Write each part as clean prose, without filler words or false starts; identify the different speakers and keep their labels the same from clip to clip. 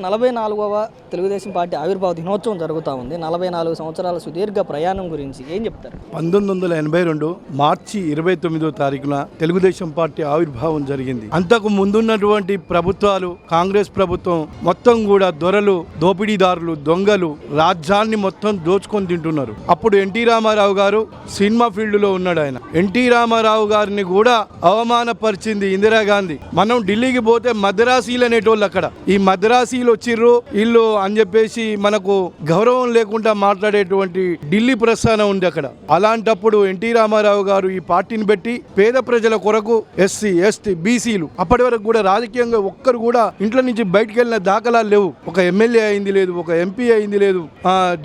Speaker 1: 44వ Telugu Desam party ఆవిర్భావ దినోత్సవం జరుగుతూ ఉంది. 44 సంవత్సరాల సుదీర్ఘ ప్రయాణం గురించి ఏం చెప్తారు?
Speaker 2: 1982 మార్చి 29వ తారీఖున తెలుగుదేశం పార్టీ ఆవిర్భావం జరిగింది. అంతకు ముందున్నటువంటి ప్రభుత్వాలు, కాంగ్రెస్ ప్రభుత్వం మొత్తం కూడా దొరలు, దోపిడీదారులు, దొంగలు రాజ్యాన్ని మొత్తం దోచుకొని తింటున్నారు. అప్పుడు ఎన్టీ రామారావు గారు సినిమా ఫీల్డ్ లో ఉన్నాడు. ఆయన ఎన్టీ రామారావు గారిని కూడా అవమానపరిచింది ఇందిరాగాంధీ. మనం ఢిల్లీకి పోతే మద్రాసీలు అనేటోళ్ళు, అక్కడ ఈ మద్రాసీలు వచ్చిర్రు ఇల్లు అని చెప్పేసి మనకు గౌరవం లేకుండా మాట్లాడేటువంటి ఢిల్లీ ప్రస్థానం ఉంది అక్కడ. అలాంటప్పుడు ఎన్టీ రామారావు గారు ఈ పార్టీని పెట్టి పేద ప్రజల కొరకు ఎస్సీ, ఎస్టీ, బీసీలు అప్పటి వరకు కూడా రాజకీయంగా ఒక్కరు కూడా ఇంట్లో నుంచి బయటకు వెళ్ళిన దాఖలాలు లేవు. ఒక ఎమ్మెల్యే అయింది లేదు, ఒక ఎంపీ అయింది లేదు,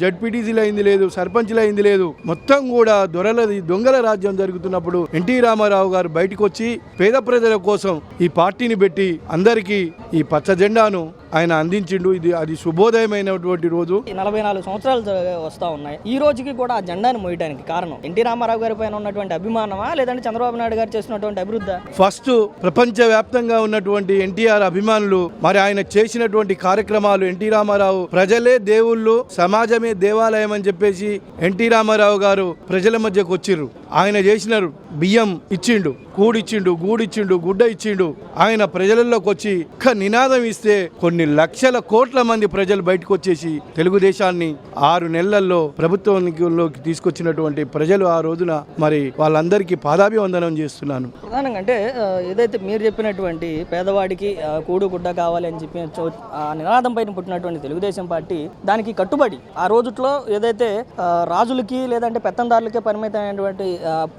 Speaker 2: జడ్పీటీసీలు అయింది లేదు, సర్పంచ్లు అయింది లేదు. మొత్తం కూడా దొరలది దొంగల రాజ్యం జరుగుతున్నప్పుడు ఎన్టీ రామారావు గారు బయటకు వచ్చి పేద ప్రజల కోసం ఈ పార్టీని పెట్టి అందరికీ ఈ పచ్చ జెండాను ఆయన అందించిండు. అది శుభోదయమైనటువంటి రోజు.
Speaker 1: 44 సంవత్సరాలు వస్తా ఉన్నాయి. ఈ రోజుకి కూడా ఆ జెండాను మోయడానికి కారణం ఎన్టీ రామారావు గారి పైన ఉన్నటువంటి అభిమానమా, లేదంటే చంద్రబాబు నాయుడు గారు చేసినటువంటి అభివృద్ధి?
Speaker 2: ఫస్ట్ ప్రపంచ వ్యాప్తంగా ఉన్నటువంటి ఎన్టీఆర్ అభిమానులు, మరి ఆయన చేసినటువంటి కార్యక్రమాలు, ఎన్టీ రామారావు ప్రజలే దేవుళ్ళు, సమాజమే దేవాలయం అని చెప్పేసి ఎన్టీ రామారావు గారు ప్రజల మధ్యకు వచ్చిర్రు. ఆయన చేసినారు. బియ్యం ఇచ్చిండు, కూడిచ్చిండు, గూడిచ్చిండు, గుడ్డ ఇచ్చిండు. ఆయన ప్రజలలోకి వచ్చి ఒక్క నినాదం ఇస్తే కొన్ని లక్షల కోట్ల మంది ప్రజలు బయటకు వచ్చేసి తెలుగుదేశాన్ని 6 నెలల్లో ప్రభుత్వంలోకి తీసుకొచ్చినటువంటి ప్రజలు ఆ రోజున మరి వాళ్ళందరికీ పాదాభివందనం చేస్తున్నాను.
Speaker 1: ప్రధానంగా అంటే ఏదైతే మీరు చెప్పినటువంటి పేదవాడికి కూడు గుడ్డ కావాలి అని చెప్పి ఆ నినాదం పైన పుట్టినటువంటి తెలుగుదేశం పార్టీ దానికి కట్టుబడి ఆ రోజుట్లో ఏదైతే రాజులకి లేదంటే పెత్తందారులకే పరిమితమైనటువంటి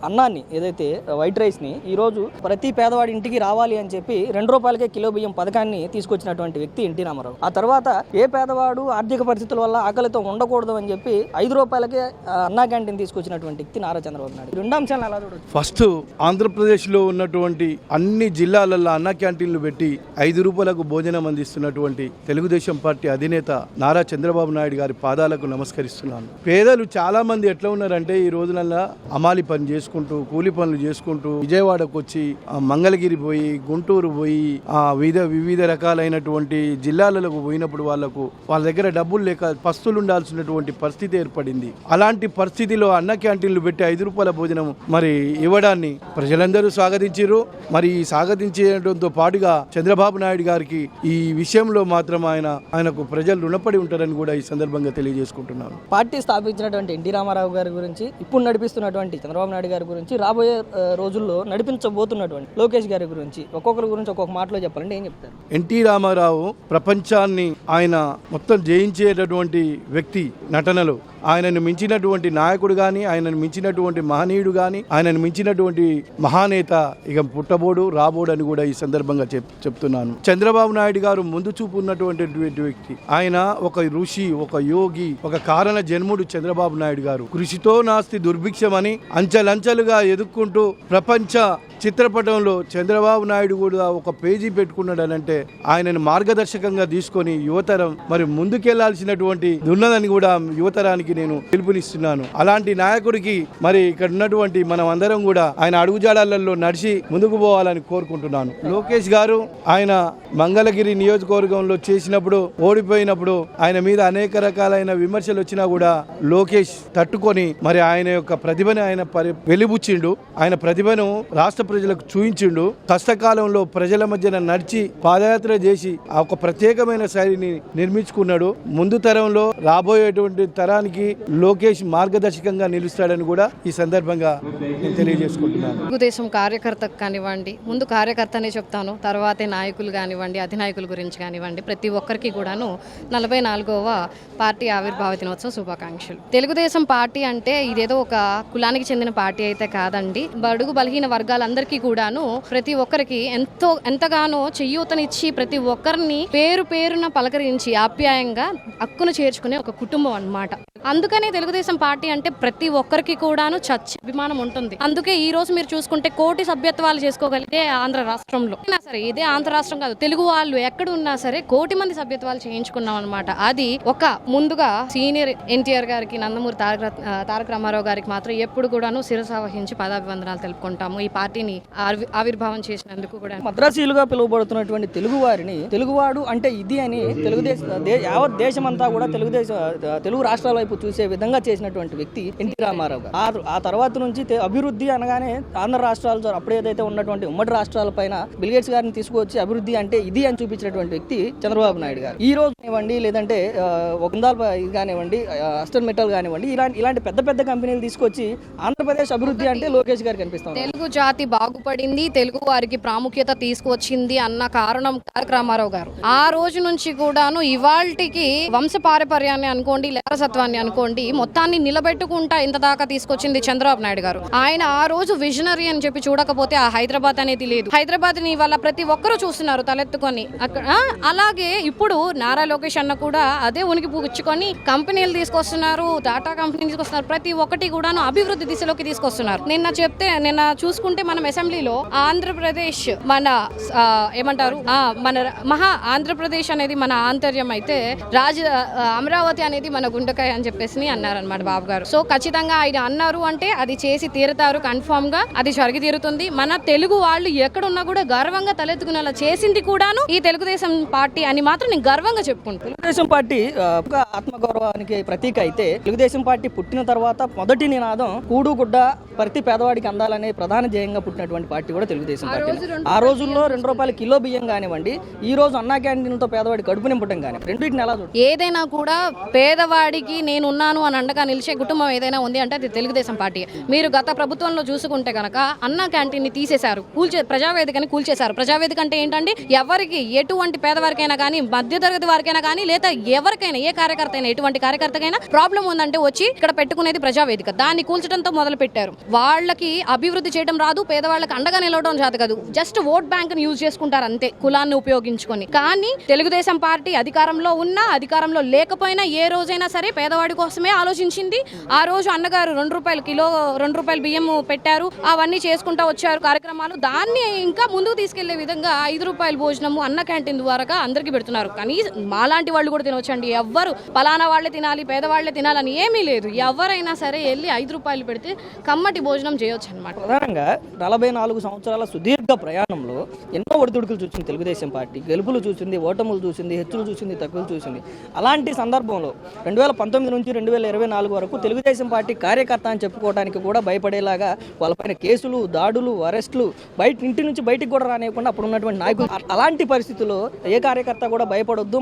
Speaker 1: అన్నాన్ని, ఏదైతే వైట్ రైస్ ని ఈ రోజు ప్రతి పేదవాడి ఇంటికి రావాలి అని చెప్పి 2 రూపాయలకే కిలో బియ్యం పథకాన్ని తీసుకొచ్చినటువంటి వ్యక్తి ఎన్టీ రామారావు. ఆ తర్వాత ఏ పేదవాడు ఆర్థిక పరిస్థితుల వల్ల ఆకలితో ఉండకూడదు అని చెప్పి 5 రూపాయలకే అన్నా క్యాంటీన్ తీసుకొచ్చినటువంటి వ్యక్తి నారా చంద్రబాబు నాయుడు. 2 అంశాలను ఎలా చూడొచ్చు?
Speaker 2: ఫస్ట్ ఆంధ్రప్రదేశ్ లో ఉన్నటువంటి అన్ని జిల్లాలలో అన్నా క్యాంటీన్లు పెట్టి 5 రూపాయలకు భోజనం అందిస్తున్నటువంటి తెలుగుదేశం పార్టీ అధినేత నారా చంద్రబాబు నాయుడు గారి పాదాలకు నమస్కరిస్తున్నాను. పేదలు చాలా మంది ఎట్లా ఉన్నారంటే ఈ రోజులలో అమాలి పని చేసుకుంటూ, కూలి పనులు చేసుకుంటూ విజయవాడకు వచ్చి మంగళగిరి పోయి, గుంటూరు పోయి వివిధ రకాలైనటువంటి జిల్లాలకు పోయినప్పుడు వాళ్ళ దగ్గర డబ్బులు లేక పస్తులు ఉండాల్సినటువంటి పరిస్థితి ఏర్పడింది. అలాంటి పరిస్థితిలో అన్న క్యాంటీన్లు పెట్టి 5 రూపాయల భోజనం మరి ఇవ్వడాన్ని ప్రజలందరూ స్వాగతించారు. మరి స్వాగతించడంతో పాటుగా చంద్రబాబు నాయుడు గారికి ఈ విషయంలో మాత్రం ఆయనకు ప్రజలు రుణపడి ఉంటారని కూడా ఈ సందర్భంగా తెలియజేసుకుంటున్నాను.
Speaker 1: పార్టీ స్థాపించినటువంటి ఎన్టీ రామారావు గారి గురించి, ఇప్పుడు నడిపిస్తున్నటువంటి చంద్రబాబు నాయుడు గారి గురించి, రాబోయే రోజుల్లో నడిపించబోతున్నటువంటి లోకేష్ గారి గురించి ఒక్కొక్కరి గురించి ఒక్కొక్క మాటలో చెప్పాలంటే ఏం చెప్తారు?
Speaker 2: ఎన్టీ రామారావు ప్రపంచాన్ని ఆయన మొత్తం జయించేటటువంటి వ్యక్తి. నటనలో ఆయనను మించినటువంటి నాయకుడు కానీ, ఆయనను మించినటువంటి మహనీయుడు కానీ, ఆయనను మించినటువంటి మహానేత ఇక పుట్టబోడు, రాబోడు అని కూడా ఈ సందర్భంగా చెప్తున్నాను. చంద్రబాబు నాయుడు గారు ముందు చూపు ఉన్నటువంటి వ్యక్తి. ఆయన ఒక ఋషి, ఒక యోగి, ఒక కారణ జన్ముడు చంద్రబాబు నాయుడు గారు. కృషితో నాస్తి దుర్భిక్షమని అంచెలంచెలుగా ఎదుక్కుంటూ ప్రపంచ చిత్రపటంలో చంద్రబాబు నాయుడు కూడా ఒక పేజీ పెట్టుకున్నాడనంటే ఆయనను మార్గదర్శకంగా తీసుకొని యువతరం మరి ముందుకెళ్లాల్సినటువంటి ఉన్నదని కూడా యువతరానికి నేను పిలుపునిస్తున్నాను. అలాంటి నాయకుడికి మరి ఇక్కడ ఉన్నటువంటి మనం అందరం కూడా ఆయన అడుగుజాడలలో నడిచి ముందుకు పోవాలని కోరుకుంటున్నాను. లోకేష్ గారు ఆయన మంగళగిరి నియోజకవర్గంలో చేసినప్పుడు, ఓడిపోయినప్పుడు ఆయన మీద అనేక రకాలైన విమర్శలు వచ్చినా కూడా లోకేష్ తట్టుకొని మరి ఆయన యొక్క ప్రతిభని ఆయన వెలిబుచ్చిండు. ఆయన ప్రతిభను రాష్ట్ర ప్రజలకు చూయించిండు. కష్టకాలంలో ప్రజల మధ్యన నడిచి పాదయాత్ర చేసి ఆ ఒక ప్రత్యేకమైన శైలిని నిర్మించుకున్నాడు. ముందు తరంలో రాబోయేటువంటి తరానికి లోకేష్ మార్గదర్శకంగా నిలుస్తాడని కూడా ఈ సందర్భంగా నేను తెలియజేసుకుంటున్నాను.
Speaker 3: తెలుగుదేశం కార్యకర్తకు కానివ్వండి, ముందు కార్యకర్తనే చెప్తాను, తర్వాతే నాయకులు కానివ్వండి, అధినాయకుల గురించి కానివ్వండి, ప్రతి ఒక్కరికి కూడాను 44వ పార్టీ ఆవిర్భావ దినోత్సవ శుభాకాంక్షలు. తెలుగుదేశం పార్టీ అంటే ఇదేదో ఒక కులానికి చెందిన పార్టీ అయితే కాదండి. బడుగు బలహీన వర్గాలందరికీ కూడాను ప్రతి ఒక్కరికి ఎంతగానో చెయ్యూతనిచ్చి ప్రతి ఒక్కరిని పేరు పేరున పలకరించి ఆప్యాయంగా హక్కును చేర్చుకునే ఒక కుటుంబం అన్నమాట. అందుకనే తెలుగుదేశం పార్టీ అంటే ప్రతి ఒక్కరికి కూడాను చచ్చి అభిమానం ఉంటుంది. అందుకే ఈ రోజు మీరు చూసుకుంటే కోటి సభ్యత్వాలు చేసుకోగలిగే ఆంధ్ర రాష్ట్రంలో సరే, ఇదే ఆంధ్ర రాష్ట్రం కాదు, తెలుగు వాళ్ళు ఎక్కడ ఉన్నా సరే కోటి మంది సభ్యత్వాలు చేయించుకున్నాం అనమాట. అది ఒక ముందుగా సీనియర్ ఎన్టీఆర్ గారికి, నందమూరి తారక రామారావు గారికి మాత్రం ఎప్పుడు కూడాను శిరస వహించి పదాభివందనాలు తెలుపుకుంటాము. ఈ పార్టీని పార్టీని ఆవిర్భావం చేసినందుకు కూడా.
Speaker 1: మద్రాసీలుగా పిలువబడుతున్నటువంటి తెలుగు వారిని తెలుగువాడు అంటే ఇది అని యావత్ దేశమంతా కూడా తెలుగు రాష్ట్రాల వైపు చూసే విధంగా చేసినటువంటి వ్యక్తి ఎన్టీ రామారావు గారు. ఆ తర్వాత నుంచి అభివృద్ధి అనగానే ఆంధ్ర రాష్ట్రాలతో అప్పుడు ఏదైతే ఉన్నటువంటి ఉమ్మడి రాష్ట్రాల పైన బిల్గేట్స్ గారిని తీసుకొచ్చి అభివృద్ధి అంటే ఇది అని చూపించినటువంటి వ్యక్తి చంద్రబాబు నాయుడు గారు. ఈ రోజు కానివ్వండి, లేదంటే ఒకందాల్ కానివ్వండి, అస్టర్ మెటల్ కానివ్వండి, ఇలాంటి పెద్ద పెద్ద కంపెనీలు తీసుకొచ్చి ఆంధ్రప్రదేశ్ అభివృద్ధి అంటే లోకేష్ గారు కనిపిస్తారు.
Speaker 3: తెలుగు జాతి బాగుపడింది, తెలుగు వారికి ప్రాముఖ్యత తీసుకువచ్చింది అన్న కారణం తారక రామారావు గారు. ఆ రోజు నుంచి కూడాను ఇవాల్టికి వంశ పారపర్యాన్ని అనుకోండి, లేరసత్వాన్ని అనుకోండి, మొత్తాన్ని నిలబెట్టుకుంటా ఇంత దాకా తీసుకొచ్చింది చంద్రబాబు నాయుడు గారు. ఆయన ఆ రోజు విజనరీ అని చెప్పి చూడకపోతే ఆ హైదరాబాద్ అనేది లేదు. హైదరాబాద్ ని వాళ్ళ ప్రతి ఒక్కరూ చూస్తున్నారు తలెత్తుకొని. అలాగే ఇప్పుడు నారా లోకేష్ అన్న కూడా అదే ఉనికి పుచ్చుకొని కంపెనీలు తీసుకొస్తున్నారు, టాటా కంపెనీ తీసుకొస్తున్నారు, ప్రతి ఒక్కటి కూడాను అభివృద్ధి దిశలోకి తీసుకొస్తున్నారు. నిన్న చూసుకుంటే మనం అసెంబ్లీలో ఆంధ్రప్రదేశ్ మన ఏమంటారు మన మహా ఆంధ్రప్రదేశ్ అనేది మన ఆంతర్యం అయితే అమరావతి అనేది మన గుండెకాయ అని చెప్పేసి అన్నారనమాట బాబు గారు. సో ఖచ్చితంగా ఆయన అన్నారు అంటే అది చేసి తీరుతారు, కన్ఫర్మ్ గా అది జరిగి తీరుతుంది. మన తెలుగు వాళ్ళు ఎక్కడున్నా కూడా గర్వంగా తలెత్తుకునేలా చేసింది కూడాను ఈ తెలుగుదేశం పార్టీ అని మాత్రం నేను గర్వంగా చెప్పుకుంటాను.
Speaker 1: తెలుగుదేశం పార్టీ ఆత్మగౌరవానికి ప్రతీక అయితే తెలుగుదేశం పార్టీ పుట్టిన తర్వాత మొదటి నినాదం కూడు గుడ్డ ప్రతి పేదవాడికి అందాలనే ప్రధాన ధ్యేయంగా పుట్టినటువంటి పార్టీ కూడా తెలుగుదేశం పార్టీ. ఆ రోజుల్లో ₹2 కిలో బియ్యం కానివ్వండి, ఈ రోజు అన్నా క్యాంటీన్తో పేదవాడి కడుపు నింపడం కానీ రెండింటిని ఎలా చూడండి.
Speaker 3: ఏదైనా కూడా పేదవాడికి నేను ఉన్నాను అని అండగా నిలిచే కుటుంబం ఏదైనా ఉంది అంటే అది తెలుగుదేశం పార్టీ. మీరు గత ప్రభుత్వంలో చూసుకుంటే కనుక అన్నా క్యాంటీన్ ని తీసేశారు, ప్రజావేదికని కూల్చేశారు. ప్రజావేదిక అంటే ఏంటంటే ఎవరికి ఎటువంటి పేదవారికైనా కానీ, మధ్యతరగతి వారికైనా కానీ, లేదా ఎవరికైనా ఏ కార్యకర్త అయినా ఎటువంటి కార్యకర్తకైనా ప్రాబ్లం ఉందంటే వచ్చి ఇక్కడ పెట్టుకునేది ప్రజావేదిక. దాన్ని కూల్చడంతో మొదలు పెట్టారు. వాళ్ళకి అభివృద్ధి చేయడం రాదు, పేదవాళ్ళకి అండగా నిలవడం చేత కాదు, జస్ట్ ఓట్ బ్యాంక్ ని యూజ్ చేసుకుంటారు అంతే, కులాన్ని ఉపయోగించుకొని. కానీ తెలుగుదేశం పార్టీ అధికారంలో ఉన్నా అధికారంలో లేకపోయినా ఏ రోజైనా సరే పేదవాడి కోసమే ఆలోచించింది. ఆ రోజు అన్నగారు ₹2 బియ్యం పెట్టారు, అవన్నీ చేసుకుంటా వచ్చారు కార్యక్రమాలు. దాన్ని ఇంకా ముందుకు తీసుకెళ్లే విధంగా ₹5 భోజనము అన్న క్యాంటీన్ ద్వారా అందరికి పెడుతున్నారు. కానీ మాలాంటి వాళ్ళు కూడా తినవచ్చండి. ఎవ్వరు పలానా వాళ్ళే తినాలి, పేదవాళ్లే తినాలని ఏమీ లేదు. ఎవరైనా సరే వెళ్ళి ₹5 పెడితే కమ్మటి భోజనం చేయొచ్చు అనమాట.
Speaker 1: ప్రధానంగా 44 సంవత్సరాల సుదీర్ఘ ప్రయాణంలో ఎన్నో ఒడిదుడుకులు చూసింది తెలుగుదేశం పార్టీ. గెలుపులు చూసింది, ఓటములు చూసింది, హెచ్చులు చూసింది, తక్కువలు చూసింది. అలాంటి సందర్భంలో 2019 నుంచి 2024 వరకు తెలుగుదేశం పార్టీ కార్యకర్త అని చెప్పుకోవడానికి కూడా భయపడేలాగా వాళ్ళపైన కేసులు, దాడులు, అరెస్టులు, ఇంటి నుంచి బయటికి కూడా రానివ్వకుండా అప్పుడు ఉన్నటువంటి నాయకులు. అలాంటి పరిస్థితుల్లో ఏ కార్యకర్త కూడా భయపడొద్దు,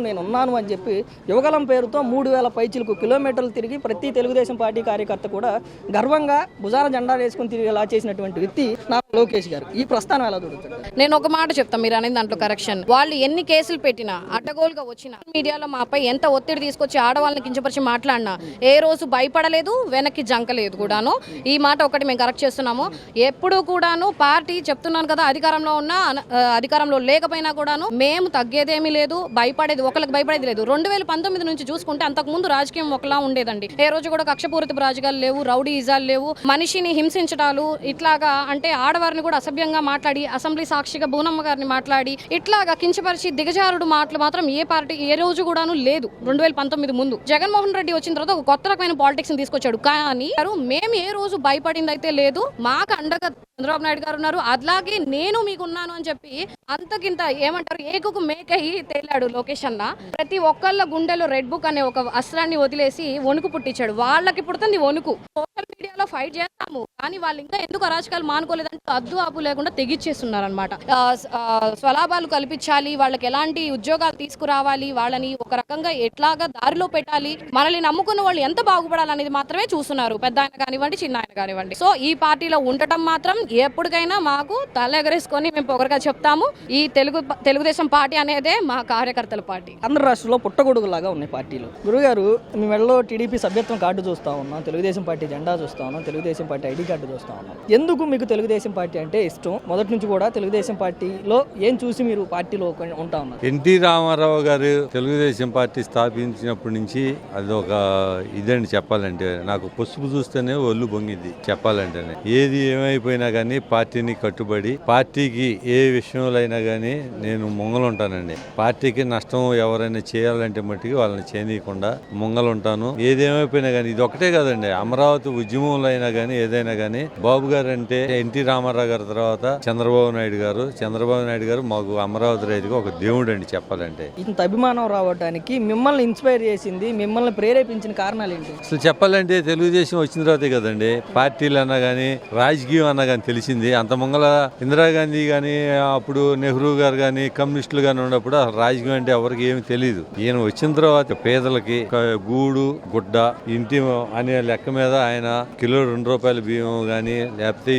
Speaker 1: నేను ఉన్నాను అని చెప్పి యువగలం పేరుతో 3000 పైచిలకు కిలోమీటర్లు తిరిగి ప్రతి తెలుగుదేశం పార్టీ కార్యకర్త కూడా గర్వంగా భుజాన జెండా వేసుకుని తిరిగేలా చేసినటువంటి వ్యక్తి నారా లోకేష్ గారు. ఈ ప్రస్థానం ఎలా దొరుకుతుంది?
Speaker 3: నేను ఒక మాట చెప్తాను, మీరు అనేది దాంట్లో కరెక్షన్. వాళ్ళు ఎన్ని కేసులు పెట్టినా, అడ్డగోలుగా వచ్చినా, మీడియాలో మాపై ఎంత ఒత్తిడి తీసుకొచ్చి ఆడవాళ్ళని కించపరిచి మాట్లాడినా ఏ రోజు భయపడలేదు, వెనక్కి జంకలేదు కూడాను. ఈ మాట ఒకటి మేము కరెక్ట్ చేస్తున్నాము. ఎప్పుడు కూడాను పార్టీ చెప్తున్నాను కదా, అధికారంలో ఉన్నా అధికారంలో లేకపోయినా కూడాను మేము తగ్గేదేమీ లేదు, ఒకరికి భయపడేది లేదు. 2019 నుంచి చూసుకుంటే అంతకుముందు రాజకీయం ఒకలా ఉండేదండి. ఏ రోజు కూడా కక్షపూరిత రాజకీయాలు లేవు, రౌడీ ఇజాలు లేవు, మనిషిని హింసించడాలు ఇట్లాగా, అంటే ఆడవారిని కూడా అసభ్యంగా మాట్లాడి, అసెంబ్లీ సాక్షిగా బూనమ్మ గారిని మాట్లాడి, ఇట్లాగా కించపరిచి దిగజారుడు మాటలు మాత్రం ఏ పార్టీ ఏ రోజు కూడాను లేదు. 2019 ముందు జగన్మోహన్ రెడ్డి వచ్చిన తర్వాత ఒక కొత్త రకమైన పాలిటిక్స్ తీసుకొచ్చాడు. కానీ మేము ఏ రోజు భయపడింది అయితే లేదు. మాకు అండగా చంద్రబాబు నాయుడు గారు ఉన్నారు, అలాగే నేను మీకు ఉన్నాను అని చెప్పి అంతకింత ఏమంటారు ఏకుకు మేకయి తేలాడు లోకేష్ అన్న. ప్రతి ఒక్కళ్ళ గుండెలో రెడ్ బుక్ అనే ఒక అస్త్రాన్ని వదిలేసి వణుకు పుట్టించాడు. వాళ్ళకి పుడుతుంది వణుకు. సోషల్ మీడియాలో ఫైట్ చేస్తాము, కానీ వాళ్ళు ఇంకా ఎందుకు అరాచకాలు మానుకోలేదంటే అద్దు ఆపు లేకుండా తెగిచ్చేస్తున్నారు అనమాట. స్వలాభాలు కల్పించాలి, వాళ్ళకి ఎలాంటి ఉద్యోగాలు తీసుకురావాలి, వాళ్ళని ఒక రకంగా ఎట్లాగా దారిలో పెట్టాలి, మనల్ని నమ్ముకున్న వాళ్ళు ఎంత బాగుపడాలనేది మాత్రమే చూస్తున్నారు, పెద్ద ఆయన కానివ్వండి, చిన్న ఆయన కానివ్వండి. సో ఈ పార్టీలో ఉండటం మాత్రం ఎప్పటికైనా మాకు తల ఎగరేసుకొని మేము పొగరగా చెప్తాము, ఈ తెలుగుదేశం పార్టీ అనేదే మా కార్యకర్తల పార్టీ.
Speaker 1: ఆంధ్ర రాష్ట్రంలో పుట్టగొడుగులాగా ఉన్నాయి పార్టీలు. గురుగారు, మీ మెడలో టీడీపీ సభ్యత్వం కార్డు చూస్తా ఉన్నాం, తెలుగుదేశం పార్టీ జెండా చూస్తా ఉన్నాం, తెలుగుదేశం పార్టీ ఐడి కార్డు చూస్తా ఉన్నాం. ఎందుకు మీకు తెలుగుదేశం పార్టీ అంటే ఇష్టం? మొదటి నుంచి కూడా తెలుగుదేశం పార్టీలో ఏం చూసి మీరు పార్టీలో ఉంటా ఉన్నారు?
Speaker 4: ఎన్టీ రామారావు గారు తెలుగుదేశం పార్టీ స్థాపించినప్పటి నుంచి అది ఒక ఇదండి చెప్పాలంటే. నాకు పసుపు చూస్తేనే ఒళ్ళు బొంగిద్ది చెప్పాలంటేనే. ఏది ఏమైపోయినా కానీ పార్టీని కట్టుబడి, పార్టీకి ఏ విషయంలో అయినా కానీ నేను ముంగలుంటానండి. పార్టీకి నష్టం ఎవరైనా చేయాలంటే మట్టికి వాళ్ళని చేయనీయకుండా ముంగలుంటాను. ఏదేమైపోయినా కానీ ఇది ఒకటే కదండి, అమరావతి ఉద్యమంలో విషయంలో అయినా కానీ ఏదైనా కానీ బాబు గారు అంటే ఎన్టీ రామారావు గారి తర్వాత చంద్రబాబు నాయుడు గారు మాకు అమరావతి రైతుగా ఒక దేవుడు అండి చెప్పాలంటే.
Speaker 1: ఇంత అభిమానం రావడానికి మిమ్మల్ని ఇన్స్పైర్ చేసింది, మిమ్మల్ని ప్రేరేపించిన కారణాలు ఏంటి?
Speaker 4: అసలు చెప్పాలంటే తెలుగుదేశం వచ్చిన తర్వాతే కదండి పార్టీలు అన్నా కానీ రాజకీయం అన్నా కానీ తెలిసింది. అంత ముంగల ఇందిరాగాంధీ కానీ అప్పుడు నెహ్రూ గారు కానీ కమ్యూనిస్టులు కానీ ఉన్నప్పుడు అసలు రాజకీయం అంటే ఎవరికి ఏమి తెలియదు. ఈయన వచ్చిన తర్వాత పేదలకి గూడు గుడ్డ ఇంటి అనే లెక్క మీద ఆయన కిలో ₹2 బియ్యం కానీ లేకపోతే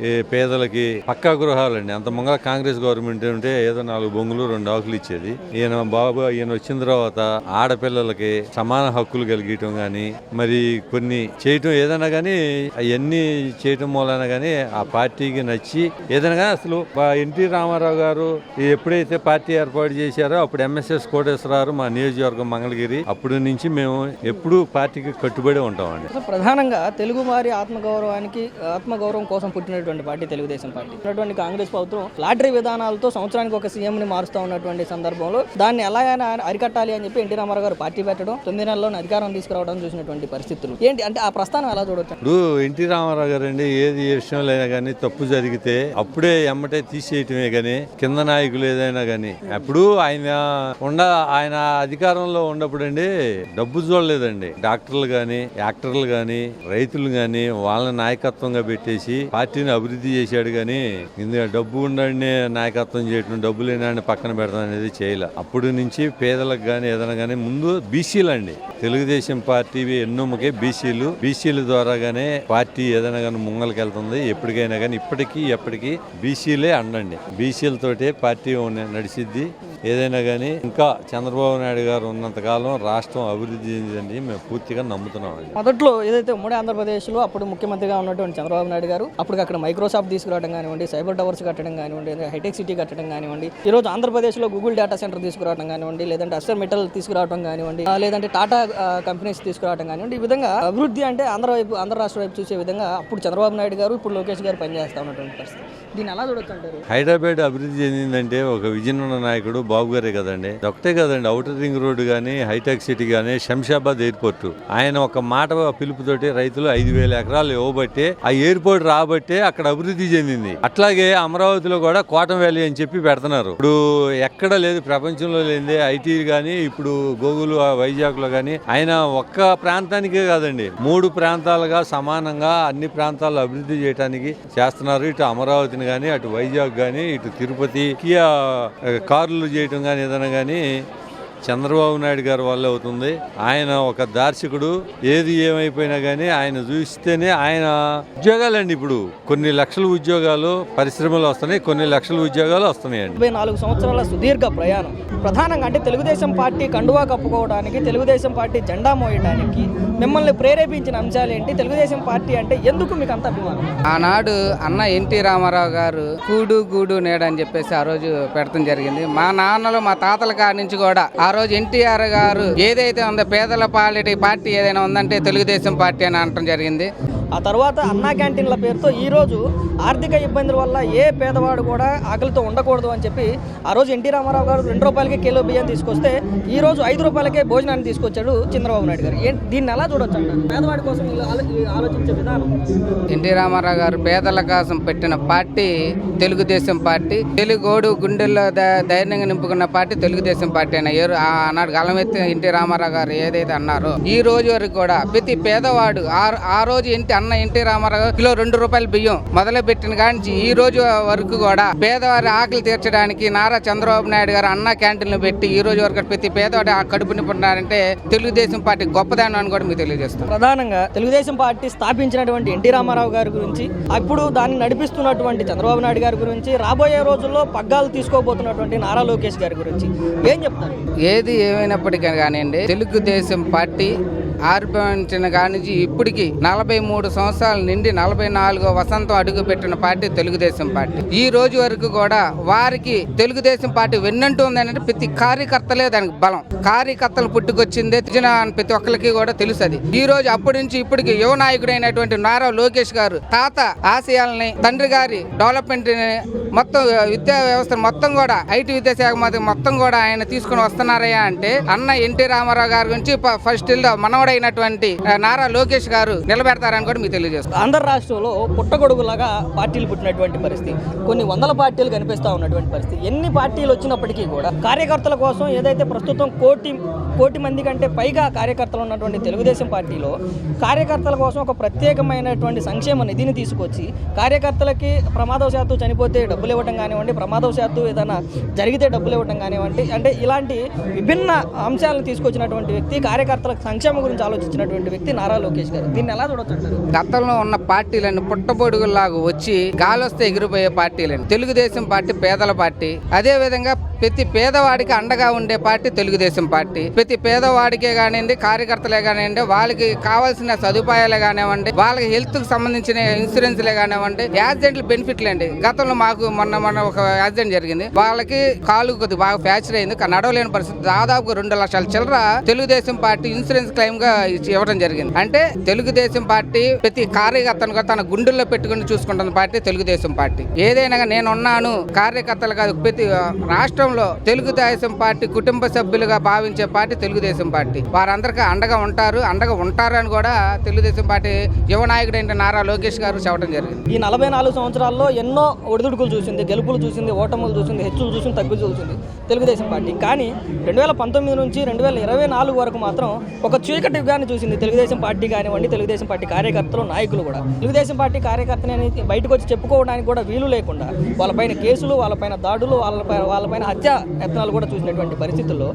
Speaker 4: ఈ పేదలకి పక్కా గృహాలండి. అంత ముంగల కాంగ్రెస్ గవర్నమెంట్ ఉంటే ఏదో 4 బొంగులు 2 ఆకులు ఇచ్చేది. ఈయన వచ్చిన తర్వాత ఆడపిల్లలకి సమాన హక్కులు కలిగటం కానీ మరి కొన్ని చేయటం ఏదైనా కానీ అవన్నీ చేయటం మూలన కానీ ఆ పార్టీకి నచ్చి ఏదైనా కానీ అసలు ఎన్టీ రామారావు గారు ఎప్పుడైతే పార్టీ ఏర్పాటు చేశారో అప్పుడు ఎంఎస్ఎస్ కోటేశ్వరరావు మా నియోజకవర్గం మంగళగిరి అప్పటి నుంచి మేము ఎప్పుడూ పార్టీకి కట్టుబడి ఉంటామండి.
Speaker 1: ప్రధానంగా తెలుగు వారి ఆత్మగౌరవం కోసం పుట్టినటువంటి పార్టీ తెలుగుదేశం పార్టీ. ఉన్నటువంటి కాంగ్రెస్ ప్రభుత్వం లాటరీ విధానాలతో సంవత్సరానికి ఒక సీఎం ని మారుస్తూ ఉన్నటువంటి సందర్భంలో దాన్ని ఎలాగైనా అరికట్టాలి అని చెప్పి ఎన్టీ రామారావు గారు పార్టీ పెట్టడం 9 నెలల్లోనే అధికారం తీసుకురావడం చూసినటువంటి పరిస్థితులు ఏంటి అంటే ఆ ప్రస్థానం ఎలా చూడొచ్చు?
Speaker 4: ఇప్పుడు ఎన్టీ రామారావు గారు అండి ఏ విషయంలో అయినా కానీ తప్పు జరిగితే అప్పుడే ఎమ్మటే తీసేయటమే కానీ కింద నాయకులు ఏదైనా కానీ అప్పుడు ఆయన అధికారంలో ఉన్నప్పుడు అండి డబ్బు చూడలేదండి. డాక్టర్లు గాని యాక్టర్లు గాని రైతులు గాని వాళ్ళ నాయకత్వంగా పెట్టేసి పార్టీని అభివృద్ధి చేశాడు కానీ డబ్బు ఉండండి నాయకత్వం చేయటం డబ్బు లేని పక్కన పెడతాం అనేది చేయలే. అప్పుడు నుంచి పేదలకు గాని ఏదైనా కానీ ముందు బీసీలు అండి తెలుగుదేశం పార్టీ ఎన్నుమ్మకే బీసీల ద్వారాగానే పార్టీ ఏదైనా కానీ ముంగలకి వెళ్తుంది. ఎప్పటికైనా కానీ ఎప్పటికీ బీసీలే అండండి. బీసీలతోటే పార్టీ నడిచిద్ది. ఏదైనా కానీ ఇంకా చంద్రబాబు నాయుడు గారు ఉన్నంతకాలం రాష్ట్రం అభివృద్ధి చెందిందని మేము పూర్తిగా నమ్ముతున్నాం.
Speaker 1: మొదట్లో ఏదైతే ఉమ్మడి ఆంధ్రప్రదేశ్లో అప్పుడు ముఖ్యమంత్రిగా ఉన్నటువంటి చంద్రబాబు నాయుడు గారు అప్పుడు అక్కడ మైక్రోసాఫ్ట్ తీసుకురావడం కానివ్వండి, సైబర్ టవర్స్ కట్టడం కానివ్వండి, హైటెక్ సిటీ కట్టడం కానివ్వండి, ఈ రోజు ఆంధ్రప్రదేశ్లో గూగుల్ డేటా సెంటర్ తీసుకురావడం కానివ్వండి, లేదంటే అస్టర్ మెటల్ తీసుకురావడం కానివ్వండి, లేదంటే టాటా కంపెనీస్ తీసుకురావడం కానివ్వండి, ఈ విధంగా అభివృద్ధి అంటే ఆంధ్ర రాష్ట్ర వైపు చూసే విధంగా అప్పుడు చంద్రబాబు నాయుడు గారు ఇప్పుడు లోకేష్ గారు పనిచేస్తా ఉన్నటువంటి పరిస్థితి. దీన్ని ఎలా చూడొచ్చు అంటారు?
Speaker 4: హైదరాబాద్ అభివృద్ధి చెందిందంటే ఒక విజన్ ఉన్న నాయకుడు బాబు గారే కదండి. ఒకటే కదండి, ఔటర్ రింగ్ రోడ్డు కానీ హైటెక్ సిటీ కానీ శంషాబాద్ ఎయిర్పోర్ట్ ఆయన ఒక మాట పిలుపుతోటి రైతులు 5,000 ఎకరాలు ఇవ్వబట్టే ఆ ఎయిర్పోర్ట్ రాబట్టే అక్కడ అభివృద్ధి చెందింది. అట్లాగే అమరావతిలో కూడా కోటం వ్యాలీ అని చెప్పి పెడుతున్నారు. ఇప్పుడు ఎక్కడ లేదు ప్రపంచంలో లేనిదే ఐటీ కానీ ఇప్పుడు గూగుల్ వైజాగ్ లో కానీ ఆయన ఒక్క ప్రాంతానికే కాదండి 3 ప్రాంతాలుగా సమానంగా అన్ని ప్రాంతాలు అభివృద్ధి చేయడానికి చేస్తున్నారు. ఇటు అమరావతిని కానీ అటు వైజాగ్ కానీ ఇటు తిరుపతికి కార్లు చేయటం కానీ ఏదైనా కానీ చంద్రబాబు నాయుడు గారి వల్ల అవుతుంది. ఆయన ఒక దార్శకుడు. ఏది ఏమైపోయినా కానీ ఆయన చూస్తేనే ఆయన ఉద్యోగాలండి. ఇప్పుడు కొన్ని లక్షల ఉద్యోగాలు పరిశ్రమలు వస్తున్నాయి, కొన్ని లక్షల ఉద్యోగాలు వస్తున్నాయండి.
Speaker 1: 24 సంవత్సరాల సుదీర్ఘ ప్రయాణం ప్రధానంగా అంటే తెలుగుదేశం పార్టీ కండువా కప్పుకోవడానికి, తెలుగుదేశం పార్టీ జెండా మోయడానికి మిమ్మల్ని ప్రేరేపించిన అంశాలు ఏంటి? తెలుగుదేశం పార్టీ అంటే ఎందుకు మీకు అంత అభిమానం?
Speaker 5: ఆనాడు అన్న ఎన్టీ రామారావు గారు గూడు నేడు అని చెప్పేసి ఆ రోజు పెడతాం జరిగింది. మా నాన్నలు మా తాతల కాడి నుంచి కూడా ఆ రోజు ఎన్టీఆర్ గారు ఏదైతే ఉందో పేదల పార్టీ ఏదైనా ఉందంటే తెలుగుదేశం పార్టీ అని అనటం జరిగింది.
Speaker 1: ఆ తర్వాత అన్నా క్యాంటీన్ల పేరుతో ఈరోజు ఆర్థిక ఇబ్బందుల వల్ల ఏ పేదవాడు కూడా ఆకలితో ఉండకూడదు అని చెప్పి ఆ రోజు ఎన్టీ రామారావు గారు ₹2 కిలో బియ్యం తీసుకొస్తే ఈ రోజు ₹5 భోజనాన్ని తీసుకొచ్చాడు చంద్రబాబు నాయుడు గారు. దీన్ని ఎలా చూడొచ్చు అంటారు? పేదవాడి కోసం ఆలోచించే విధానం.
Speaker 5: ఎన్టీ రామారావు గారు పేదల కోసం పెట్టిన పార్టీ తెలుగుదేశం పార్టీ. తెలుగోడు గుండెల్లో ధైర్యంగా నింపుకున్న పార్టీ తెలుగుదేశం పార్టీ అని ఆనాడు గలమెత్తి ఎన్టీ రామారావు గారు ఏదైతే అన్నారో ఈ రోజు వరకు కూడా ప్రతి పేదవాడు ఆ రోజు అన్న ఎన్టీ రామారావు కిలో ₹2 బియ్యం మొదలుపెట్టిన కానీ ఈ రోజు వరకు కూడా పేదవారి ఆకలి తీర్చడానికి నారా చంద్రబాబు నాయుడు గారు అన్న క్యాంటీన్లు పెట్టి ఈ రోజు వరకు ప్రతి పేదవాడి కడుపు నింపుతున్నారంటే తెలుగుదేశం పార్టీ గొప్పదానం అని కూడా మీకు తెలియజేస్తాం.
Speaker 1: ప్రధానంగా తెలుగుదేశం పార్టీ స్థాపించినటువంటి ఎన్టీ రామారావు గారి గురించి, అప్పుడు దాన్ని నడిపిస్తున్నటువంటి చంద్రబాబు నాయుడు గారి గురించి, రాబోయే రోజుల్లో పగ్గాలు తీసుకోబోతున్నటువంటి నారా లోకేష్ గారి గురించి ఏం చెప్తారు?
Speaker 5: ఏది ఏమైనప్పటికీ కానివ్వండి తెలుగుదేశం పార్టీ ఆర్భించిన కానించి ఇప్పటికి 43 సంవత్సరాలు నిండి 44వ వసంతం అడుగు పెట్టిన పార్టీ తెలుగుదేశం పార్టీ. ఈ రోజు వరకు కూడా వారికి తెలుగుదేశం పార్టీ వెన్నంటూ ఉందంటే ప్రతి కార్యకర్తలే దానికి బలం. కార్యకర్తలు పుట్టుకొచ్చిందే ప్రతి ఒక్కరికి కూడా తెలుసు. ఈ రోజు అప్పటి నుంచి ఇప్పటికి యువ నాయకుడైనటువంటి నారా లోకేష్ గారు తాత ఆశయాలని, తండ్రి గారి డెవలప్మెంట్ మొత్తం విద్యా వ్యవస్థ మొత్తం కూడా ఐటీ విద్యాశాఖ మొత్తం కూడా ఆయన తీసుకుని వస్తున్నారయ్యా అంటే అన్న ఎన్టీ రామారావు గారి గురించి ఫస్ట్ మనవడైనటువంటి నారా లోకేష్ గారు నిలబెడతారని కూడా కూడా మీకు తెలియజేస్తాను.
Speaker 1: ఆంధ్ర రాష్ట్రంలో పుట్టగొడుగులాగా పార్టీలు పుట్టినటువంటి పరిస్థితి, కొన్ని వందల పార్టీలు కనిపిస్తూ ఉన్నటువంటి పరిస్థితి. ఎన్ని పార్టీలు వచ్చినప్పటికీ కూడా కార్యకర్తల కోసం ఏదైతే ప్రస్తుతం కోటి మంది కంటే పైగా కార్యకర్తలు ఉన్నటువంటి తెలుగుదేశం పార్టీలో కార్యకర్తల కోసం ఒక ప్రత్యేకమైనటువంటి సంక్షేమ నిధిని తీసుకొచ్చి కార్యకర్తలకి ప్రమాదవశాత్తు చనిపోతే డబ్బులు ఇవ్వడం కానివ్వండి, ప్రమాదవశాత్తు ఏదైనా జరిగితే డబ్బులు ఇవ్వడం కానివ్వండి, అంటే ఇలాంటి విభిన్న అంశాలను తీసుకొచ్చినటువంటి వ్యక్తి, కార్యకర్తల సంక్షేమం గురించి ఆలోచించినటువంటి వ్యక్తి నారా లోకేష్ గారు. దీన్ని ఎలా చూడొచ్చు?
Speaker 5: గతంలో ఉన్న పార్టీలన్నీ పుట్టబొడుగులాగా వచ్చి గాలొస్తే ఎగిరిపోయే పార్టీలని. తెలుగుదేశం పార్టీ పేదల పార్టీ, అదే విధంగా ప్రతి పేదవాడికి అండగా ఉండే పార్టీ తెలుగుదేశం పార్టీ. ప్రతి పేదవాడికే కానివ్వండి, కార్యకర్తలే కానివ్వండి, వాళ్ళకి కావాల్సిన సదుపాయాలే కానివ్వండి, వాళ్ళకి హెల్త్ కి సంబంధించిన ఇన్సూరెన్స్లే కానివ్వండి, యాక్సిడెంట్ల బెనిఫిట్లు అండి. గతంలో మాకు మొన్న ఒక యాక్సిడెంట్ జరిగింది, వాళ్ళకి కాలు కొద్దిగా బాగా ఫ్రాక్చర్ అయింది, నడవలేని పరిస్థితి. దాదాపు 2 లక్షల చిల్లర తెలుగుదేశం పార్టీ ఇన్సూరెన్స్ క్లెయిమ్ గా ఇవ్వడం జరిగింది. అంటే తెలుగుదేశం పార్టీ ప్రతి కార్యకర్తను కూడా తన గుండెల్లో పెట్టుకుని చూసుకుంటున్న పార్టీ తెలుగుదేశం పార్టీ. ఏదైనా నేనున్నాను, కార్యకర్తలు కాదు, ప్రతి రాష్ట్రంలో తెలుగుదేశం పార్టీ కుటుంబ సభ్యులుగా భావించే పార్టీ తెలుగుదేశం పార్టీ. వారందరికీ అండగా ఉంటారు అని కూడా తెలుగుదేశం పార్టీ యువ నాయకుడైన నారా లోకేష్ గారు చెప్పడం జరిగింది.
Speaker 1: ఈ 44 సంవత్సరాల్లో ఎన్నో ఒడిదుడుకులు చూసింది, గెలుపులు చూసింది, ఓటములు చూసింది, హెచ్చులు చూసింది, తగ్గులు చూసింది తెలుగుదేశం పార్టీ. కానీ 2019 నుంచి 2024 వరకు మాత్రం ఒక చీకటి యుగాన్ని చూసింది తెలుగుదేశం పార్టీ కానివ్వండి, తెలుగుదేశం పార్టీ కార్యకర్తలు, నాయకులు కూడా. తెలుగుదేశం పార్టీ కార్యకర్తని బయటకు వచ్చి చెప్పుకోవడానికి కూడా వీలు లేకుండా వాళ్ళపైన కేసులు, వాళ్ళపైన దాడులు, వాళ్ళపైన హత్య యత్నాలు కూడా చూసినటువంటి పరిస్థితుల్లో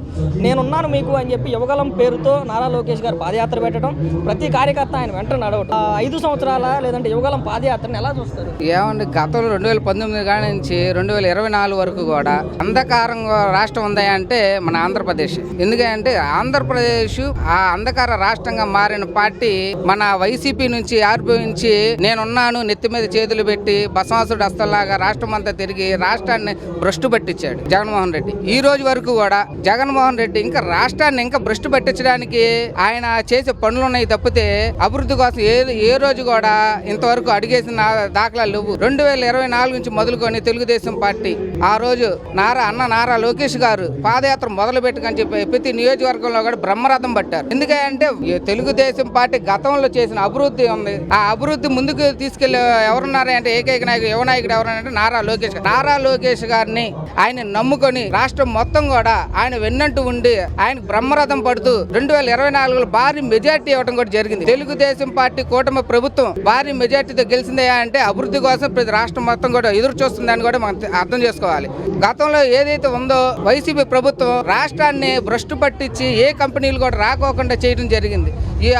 Speaker 1: నేనున్నాను మీకు అని చెప్పి యువగలం పేరుతో నారా లోకేష్ గారు పాదయాత్ర పెట్టడం, ప్రతి కార్యకర్త ఆయన వెంట నడవడం. 5 సంవత్సరాల లేదంటే యువగలం పాదయాత్రను ఎలా చూస్తారు?
Speaker 5: ఏమండి, గతంలో 2019 కాడి నుంచి 2024 వరకు కూడా అంధకారంగా రాష్ట్రం ఉందా అంటే మన ఆంధ్రప్రదేశ్. ఎందుకంటే ఆంధ్రప్రదేశ్ ఆ అంధకార రాష్ట్రంగా మారిన పార్టీ మన వైసీపీ నుంచి ఆర్భవించి నేనున్నాను నెత్తి మీద చేతులు పెట్టి బసవాసుడు హస్తలాగా రాష్ట్రం అంతా తిరిగి రాష్ట్రాన్ని భ్రష్టు పట్టించాడు జగన్మోహన్ రెడ్డి. ఈ రోజు వరకు కూడా జగన్మోహన్ రెడ్డి ఇంకా రాష్ట్రాన్ని ఇంకా భ్రష్టు పట్టించడానికి ఆయన చేసే పనులు ఉన్నాయి తప్పితే అభివృద్ధి కోసం ఏ రోజు కూడా ఇంతవరకు అడిగేసిన దాఖలాలు లేవు. 2024 నుంచి మొదలుకొని తెలుగుదేశం పార్టీ ఆ రోజు నారా లోకేష్ గారు పాదయాత్ర మొదలు పెట్టుకని చెప్పి ప్రతి నియోజకవర్గంలో కూడా బ్రహ్మరథం పట్టారు. ఎందుకంటే తెలుగుదేశం పార్టీ గతంలో చేసిన అభివృద్ధి ఉంది, ఆ అభివృద్ధి ముందుకు తీసుకెళ్లి ఎవరున్నారంటే ఏకైక నాయకుడు యువ నాయకుడు ఎవరంటే నారా లోకేష్ గారిని ఆయన నమ్ముకొని రాష్ట్రం మొత్తం కూడా ఆయన వెన్నంటూ ఉండి ఆయన బ్రహ్మరథం పడుతూ 2024లో భారీ మెజార్టీ ఇవ్వడం కూడా జరిగింది. తెలుగుదేశం పార్టీ కూటమి ప్రభుత్వం భారీ మెజార్టీతో గెలిచిందా అంటే అభివృద్ధి కోసం ప్రతి రాష్ట్రం మొత్తం కూడా ఎదురు చూస్తుందని కూడా మనం అర్థం చేసుకోవాలి. గతంలో ఏదైతే ఉందో వైసీపీ ప్రభుత్వం రాష్ట్రాన్ని భ్రష్టు పట్టించి ఏ కంపెనీలు కూడా రాకోకుండా చేయడం జరిగింది. ఈ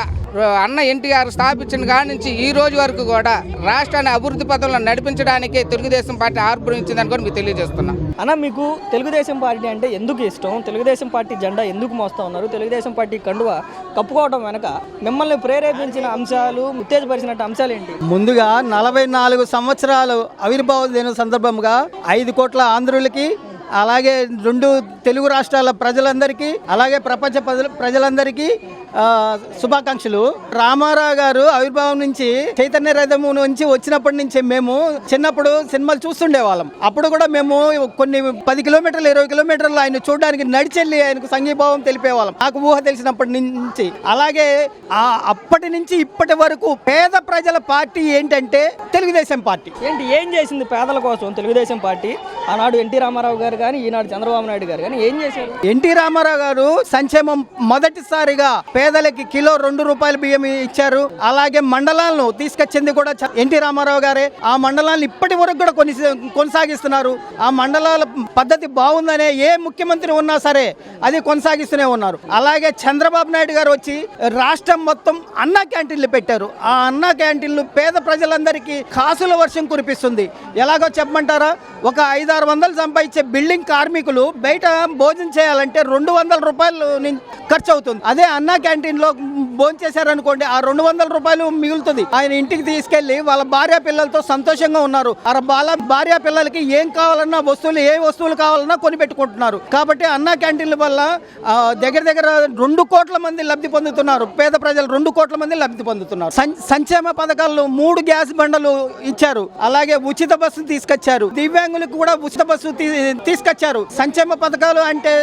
Speaker 5: అన్న ఎన్టీఆర్ స్థాపించిన కాడి నుంచి ఈ రోజు వరకు కూడా రాష్ట్రాన్ని అభివృద్ధి పథంలో నడిపించడానికే తెలుగుదేశం పార్టీ ఆర్భవించిందని కూడా మీకు తెలియజేస్తున్నాం.
Speaker 1: అన్న, మీకు తెలుగుదేశం పార్టీ అంటే ఎందుకు ఇష్టం? తెలుగుదేశం పార్టీ జెండా ఎందుకు మోస్తా ఉన్నారు? తెలుగుదేశం పార్టీ కండువా కప్పుకోవడం వెనక మిమ్మల్ని ప్రేరేపించిన అంశాలు, ఉత్తేజపరిచినట్టు అంశాలు ఏంటి?
Speaker 6: ముందుగా 44 సంవత్సరాలు ఆవిర్భావ దిన సందర్భంగా 5 కోట్ల ఆంధ్రులకి, అలాగే 2 తెలుగు రాష్ట్రాల ప్రజలందరికీ, అలాగే ప్రపంచ ప్రజలందరికీ శుభాకాంక్షలు. రామారావు గారు ఆవిర్భావం నుంచి చైతన్య రథము నుంచి వచ్చినప్పటి నుంచి మేము చిన్నప్పుడు సినిమాలు చూస్తుండే వాళ్ళం. అప్పుడు కూడా మేము కొన్ని 10 కిలోమీటర్లు 20 కిలోమీటర్లు ఆయన చూడడానికి నడిచెళ్ళి ఆయనకు సంఘీభావం తెలిపేవాళ్ళం, నాకు ఊహ తెలిసినప్పటి నుంచి. అలాగే అప్పటి నుంచి ఇప్పటి వరకు పేద ప్రజల పార్టీ ఏంటంటే తెలుగుదేశం పార్టీ.
Speaker 1: ఏం చేసింది పేదల కోసం తెలుగుదేశం పార్టీ? ఆనాడు ఎన్టీ రామారావు గారు కానీ, ఈనాడు చంద్రబాబు నాయుడు గారు కానీ ఏం చేశారు?
Speaker 6: ఎన్టీ రామారావు గారు సంక్షేమం మొదటిసారిగా పేదలకి కిలో 2 రూపాయల బియ్యం ఇచ్చారు. అలాగే మండలాలను తీసుకొచ్చింది కూడా ఎన్టీ రామారావు గారే. ఆ మండలాలను ఇప్పటి వరకు కూడా కొనసాగిస్తున్నారు. ఆ మండలాల పద్ధతి బాగుందనే ఏ ముఖ్యమంత్రి ఉన్నా సరే అది కొనసాగిస్తూనే ఉన్నారు. అలాగే చంద్రబాబు నాయుడు గారు వచ్చి రాష్ట్రం మొత్తం అన్నా క్యాంటీన్లు పెట్టారు. ఆ అన్నా క్యాంటీన్లు పేద ప్రజలందరికీ కాసుల వర్షం కురిపిస్తుంది. ఎలాగో చెప్పమంటారా? ఒక 500-600 సంపాదించే బిల్డింగ్ కార్మికులు బయట భోజనం చేయాలంటే 200 రూపాయలు ఖర్చు అవుతుంది. అదే అన్నా క్యాంటీన్లో భోజనం చేశారనుకోండి, ఆ 200 రూపాయలు మిగులుతుంది. ఆయన ఇంటికి తీసుకెళ్లి వాళ్ళ భార్య పిల్లలతో సంతోషంగా ఉన్నారు. భార్య పిల్లలకి ఏం కావాలన్నా ఏ వస్తువులు కావాలన్నా కొని పెట్టుకుంటున్నారు. కాబట్టి అన్నా క్యాంటీన్ల వల్ల దగ్గర 2 కోట్ల మంది లబ్ధి పొందుతున్నారు. పేద ప్రజలు 2 కోట్ల మంది లబ్ధి పొందుతున్నారు. సంక్షేమ పథకాలు 3 గ్యాస్ బండలు ఇచ్చారు. అలాగే ఉచిత బస్సు తీసుకొచ్చారు. దివ్యాంగులకు కూడా ఉచిత బస్సు తీసుకొచ్చారు. సంక్షేమ పథకాలు అంటే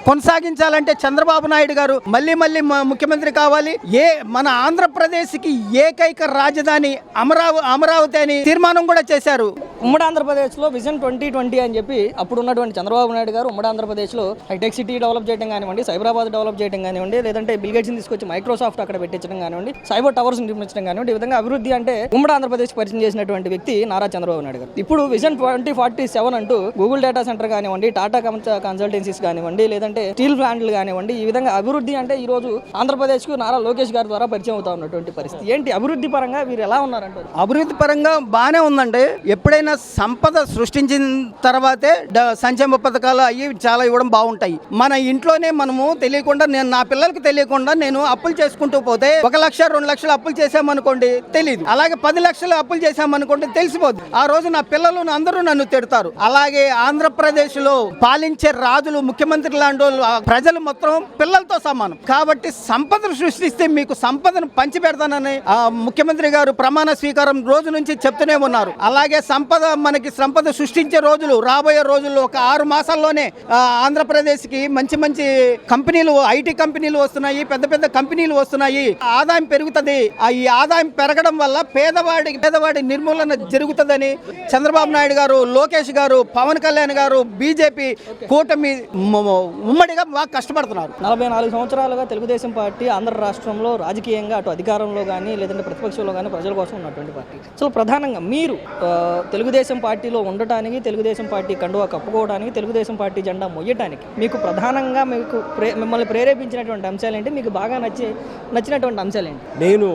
Speaker 6: కొనసాగించాలంటే చంద్రబాబు నాయుడు గారు మళ్ళీ ముఖ్యమంత్రి కావాలి, కావాలి. మన ఆంధ్రప్రదేశ్కి ఏకైక రాజధాని అమరావతి అని తీర్మానం కూడా చేశారు.
Speaker 1: ఉమ్మడి ఆంధ్రప్రదేశ్లో విజన్ 2020 అని చెప్పి అప్పుడు ఉన్నటువంటి చంద్రబాబు నాయుడు గారు ఉమ్మడి ఆంధ్రప్రదేశ్లో హైటెక్ సిటీ డెవలప్ చేయడం కానివ్వండి, సైబరాబాద్ డెవలప్ చేయడం కానివ్వండి, లేదంటే బిల్ గేట్స్ని తీసుకొచ్చి మైక్రోసాఫ్ట్ అక్కడ పెట్టించడం కానివ్వండి, సైబర్ టవర్స్ నిర్మించడం కానివ్వండి, ఈ విధంగా అభివృద్ధి అంటే ఉమ్మడి ఆంధ్రప్రదేశ్ పరిచయం చేసినటువంటి వ్యక్తి నారా చంద్రబాబు నాయుడు గారు. ఇప్పుడు విజన్ 2047 అంటూ గూగుల్ డేటా సెంటర్ కానివ్వండి, టాటా కన్సల్టెన్సీస్ కానివ్వండి, లేదంటే స్టీల్ ప్లాంట్లు కానివ్వండి, ఈ విధంగా అభివృద్ధి అంటే ఈ రోజు ఆంధ్రప్రదేశ్కు నారా లోకేష్ గారి ద్వారా పరిచయం అవుతా ఉన్నటువంటి పరిస్థితి. ఏంటి అభివృద్ధి పరంగా వీరు ఎలా ఉన్నారంటారు?
Speaker 6: అభివృద్ధి పరంగా బాగానే ఉందండి. ఎప్పుడైనా సంపద సృష్టించిన తర్వాతే సంక్షేమ పథకాలు అవి చాలా ఇవ్వడం బాగుంటాయి. మన ఇంట్లోనే మనము తెలియకుండా, నా పిల్లలకు తెలియకుండా నేను అప్పులు చేసుకుంటూ పోతే 1 లక్ష 2 లక్షలు అప్పులు చేసామనుకోండి తెలియదు, అలాగే 10 లక్షలు అప్పులు చేసామనుకోండి తెలిసిపోద్ది. ఆ రోజు నా పిల్లలు అందరూ నన్ను తిడతారు. అలాగే ఆంధ్రప్రదేశ్ లో పాలించే రాజులు, ముఖ్యమంత్రి లాంటి వాళ్ళు, ప్రజలు మొత్తం పిల్లలతో సమానం. కాబట్టి సంపదను సృష్టిస్తే మీకు సంపదను పంచిపెడతానని ముఖ్యమంత్రి గారు ప్రమాణ స్వీకారం రోజు నుంచి చెప్తూనే ఉన్నారు. అలాగే మనకి సంపద సృష్టించే రోజులు రాబోయే రోజుల్లో ఒక 6 మాసాల్లోనే ఆంధ్రప్రదేశ్కి మంచి మంచి కంపెనీలు, ఐటీ కంపెనీలు వస్తున్నాయి, పెద్ద పెద్ద కంపెనీలు వస్తున్నాయి, ఆదాయం పెరుగుతుంది. ఈ ఆదాయం పెరగడం వల్ల పేదవాడి నిర్మూలన జరుగుతుందని చంద్రబాబు నాయుడు గారు, లోకేష్ గారు, పవన్ కళ్యాణ్ గారు, బీజేపీ కూటమి ఉమ్మడిగా బాగా కష్టపడుతున్నారు.
Speaker 1: 44 సంవత్సరాలుగా తెలుగుదేశం పార్టీ ఆంధ్ర రాష్ట్రంలో రాజకీయంగా అటు అధికారంలో కానీ లేదంటే ప్రతిపక్షంలో కానీ ప్రజల కోసం ఉన్నటువంటి పార్టీ. సో ప్రధానంగా మీరు తెలుగుదేశం పార్టీలో ఉండటానికి, తెలుగుదేశం పార్టీ కండువా కప్పుకోవడానికి, తెలుగుదేశం పార్టీ జెండా మొయ్యటానికి మీకు ప్రధానంగా మిమ్మల్ని ప్రేరేపించినటువంటి అంశాలు ఏంటి? మీకు బాగా నచ్చినటువంటి అంశాలు ఏంటి?
Speaker 7: నేను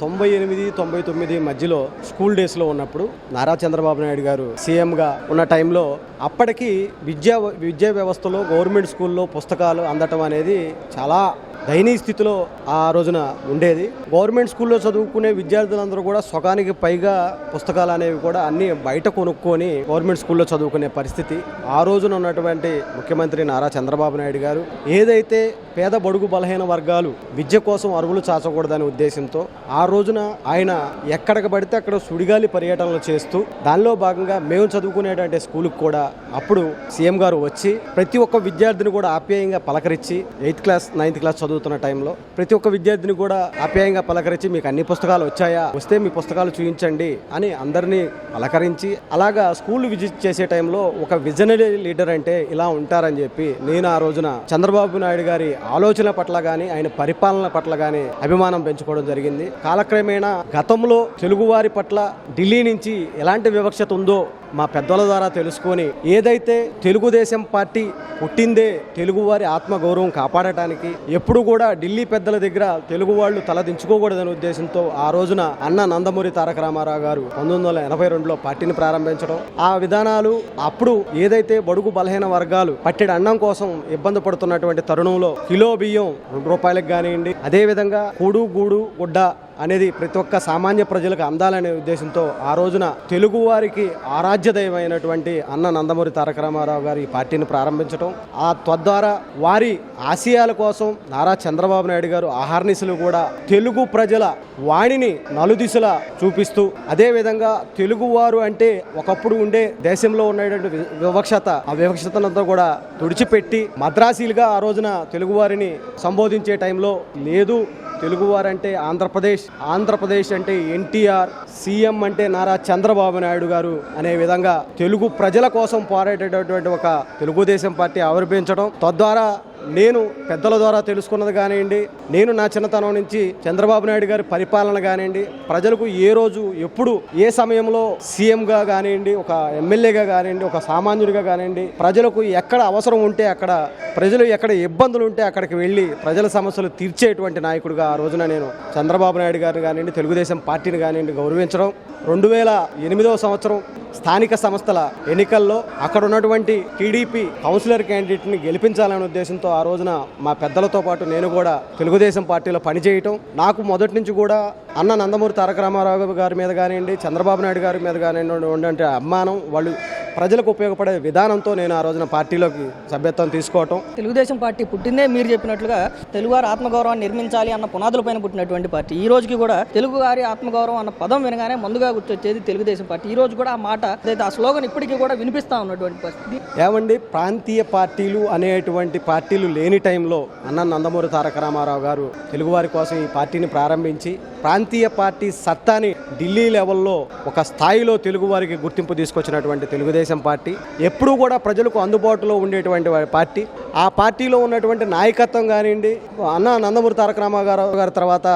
Speaker 7: 98-99 మధ్యలో స్కూల్ డేస్లో ఉన్నప్పుడు నారా చంద్రబాబు నాయుడు గారు సీఎంగా ఉన్న టైంలో అప్పటికి విద్యా వ్యవస్థలో గవర్నమెంట్ స్కూల్లో పుస్తకాలు అందటం అనేది చాలా దయనీయ స్థితిలో ఆ రోజున ఉండేది. గవర్నమెంట్ స్కూల్లో చదువుకునే విద్యార్థులందరూ కూడా సగానికి పైగా పుస్తకాలు అనేవి కూడా అన్ని బయట కొనుక్కొని గవర్నమెంట్ స్కూల్లో చదువుకునే పరిస్థితి. ఆ రోజున ఉన్నటువంటి ముఖ్యమంత్రి నారా చంద్రబాబు నాయుడు గారు ఏదైతే పేద బడుగు బలహీన వర్గాలు విద్య కోసం అరుగులు చాచకూడదనే ఉద్దేశంతో ఆ రోజున ఆయన ఎక్కడికి పడితే అక్కడ సుడిగాలి పర్యటనలు చేస్తూ దానిలో భాగంగా మేము చదువుకునేటువంటి స్కూల్కి కూడా అప్పుడు సీఎం గారు వచ్చి ప్రతి ఒక్క విద్యార్థిని కూడా ఆప్యాయంగా పలకరించి 8th క్లాస్ 9th క్లాస్ చదువుతున్న టైంలో ప్రతి ఒక్క విద్యార్థిని కూడా ఆప్యాయంగా పలకరించి మీకు అన్ని పుస్తకాలు వచ్చాయా, వస్తే మీ పుస్తకాలు చూపించండి అని అందరినీ పలకరించి అలాగా స్కూల్ విజిట్ చేసే టైంలో ఒక విజనరీ లీడర్ అంటే ఇలా ఉంటారని చెప్పి నేను ఆ రోజున చంద్రబాబు నాయుడు గారి ఆలోచన పట్ల కానీ ఆయన పరిపాలన పట్ల కానీ అభిమానం పెంచుకోవడం జరిగింది. కాలక్రమేణా గతంలో తెలుగువారి పట్ల ఢిల్లీ నుంచి ఎలాంటి వివక్షత ఉందో మా పెద్దల ద్వారా తెలుసుకొని ఏదైతే తెలుగుదేశం పార్టీ పుట్టిందే తెలుగువారి ఆత్మగౌరవం కాపాడటానికి, ఎప్పుడు కూడా ఢిల్లీ పెద్దల దగ్గర తెలుగు వాళ్ళు తలదించుకోకూడదనే ఉద్దేశంతో ఆ రోజున అన్న నందమూరి తారక రామారావు గారు 1982లో పార్టీని ప్రారంభించడం, ఆ విధానాలు అప్పుడు ఏదైతే బడుగు బలహీన వర్గాలు పట్టెడు అన్నం కోసం ఇబ్బంది పడుతున్నటువంటి తరుణంలో కిలో బియ్యం 2 రూపాయలకు కానివ్వండి, అదేవిధంగా కూడు గూడు గుడ్డ అనేది ప్రతి ఒక్క సామాన్య ప్రజలకు అందాలనే ఉద్దేశంతో ఆ రోజున తెలుగు వారికి ఆరాధ్యదైవమైనటువంటి అన్న నందమూరి తారక రామారావు గారు ఈ పార్టీని ప్రారంభించడం, ఆ తద్వారా వారి ఆశయాల కోసం నారా చంద్రబాబు నాయుడు గారు ఆహార్నిశలు కూడా తెలుగు ప్రజల వాణిని నలుదిశలా చూపిస్తూ, అదేవిధంగా తెలుగువారు అంటే ఒకప్పుడు ఉండే దేశంలో ఉన్నటువంటి వివక్షత, ఆ వివక్షతనంతా కూడా తుడిచిపెట్టి మద్రాసీలుగా ఆ రోజున తెలుగువారిని సంబోధించే టైంలో లేదు, తెలుగువారంటే ఆంధ్రప్రదేశ్ అంటే ఎన్టీఆర్, సీఎం అంటే నారా చంద్రబాబు నాయుడు గారు అనే విధంగా తెలుగు ప్రజల కోసం పోరాడేటటువంటి ఒక తెలుగుదేశం పార్టీ ఆవిర్భవించడం, తద్వారా నేను పెద్దల ద్వారా తెలుసుకున్నది కానివ్వండి, నేను నా చిన్నతనం నుంచి చంద్రబాబు నాయుడు గారి పరిపాలన కానివ్వండి, ప్రజలకు ఏ రోజు ఎప్పుడు ఏ సమయంలో సీఎంగా కానివ్వండి, ఒక ఎమ్మెల్యేగా కానివ్వండి, ఒక సామాన్యుడిగా కానివ్వండి, ప్రజలకు ఎక్కడ అవసరం ఉంటే అక్కడ, ప్రజలు ఎక్కడ ఇబ్బందులు ఉంటే అక్కడికి వెళ్ళి ప్రజల సమస్యలు తీర్చేటువంటి నాయకుడిగా ఆ రోజున నేను చంద్రబాబు నాయుడు గారిని కానివ్వండి, తెలుగుదేశం పార్టీని కానివ్వండి గౌరవించడం. 2008వ సంవత్సరం స్థానిక సంస్థల ఎన్నికల్లో అక్కడ ఉన్నటువంటి టీడీపీ కౌన్సిలర్ క్యాండిడేట్ని గెలిపించాలనే ఉద్దేశంతో ఆ రోజున మా పెద్దలతో పాటు నేను కూడా తెలుగుదేశం పార్టీలో పనిచేయటం, నాకు మొదటి నుంచి కూడా అన్న నందమూరి తారక రామారావు గారి మీద కానివ్వండి, చంద్రబాబు నాయుడు గారి మీద కానివ్వండి ఉండే అభిమానం, వాళ్ళు ప్రజలకు ఉపయోగపడే విధానంతో నేను ఆ రోజున పార్టీలోకి సభ్యత్వం తీసుకోవటం.
Speaker 1: తెలుగుదేశం పార్టీ పుట్టిందే మీరు చెప్పినట్లుగా తెలుగువారి ఆత్మగౌరవాన్ని నిర్మించాలి అన్న పునాదులపైన పుట్టినటువంటి పార్టీ. ఈ రోజుకి కూడా తెలుగువారి ఆత్మగౌరవం అన్న పదం వినగానే ముందుగా ముందుగా గుర్తొచ్చేది తెలుగుదేశం పార్టీ. ఈ రోజు కూడా ఆ మాట అదైతే ఆ స్లోగన్ ఇప్పటికీ కూడా వినిపిస్తా ఉన్నటువంటి పరిస్థితి.
Speaker 7: ఏమండి, ప్రాంతీయ పార్టీలు అనేటువంటి పార్టీలు లేని టైంలో అన్న నందమూరి తారక రామారావు గారు తెలుగువారి కోసం ఈ పార్టీని ప్రారంభించి ప్రాంతీయ పార్టీ సత్తాని ఢిల్లీ లెవెల్లో ఒక స్థాయిలో తెలుగువారికి గుర్తింపు తీసుకొచ్చినటువంటి తెలుగుదేశం పార్టీ ఎప్పుడూ కూడా ప్రజలకు అందుబాటులో ఉండేటువంటి పార్టీ. ఆ పార్టీలో ఉన్నటువంటి నాయకత్వం కానివ్వండి, అన్న నందమూరి తారక రామారావు గారి తర్వాత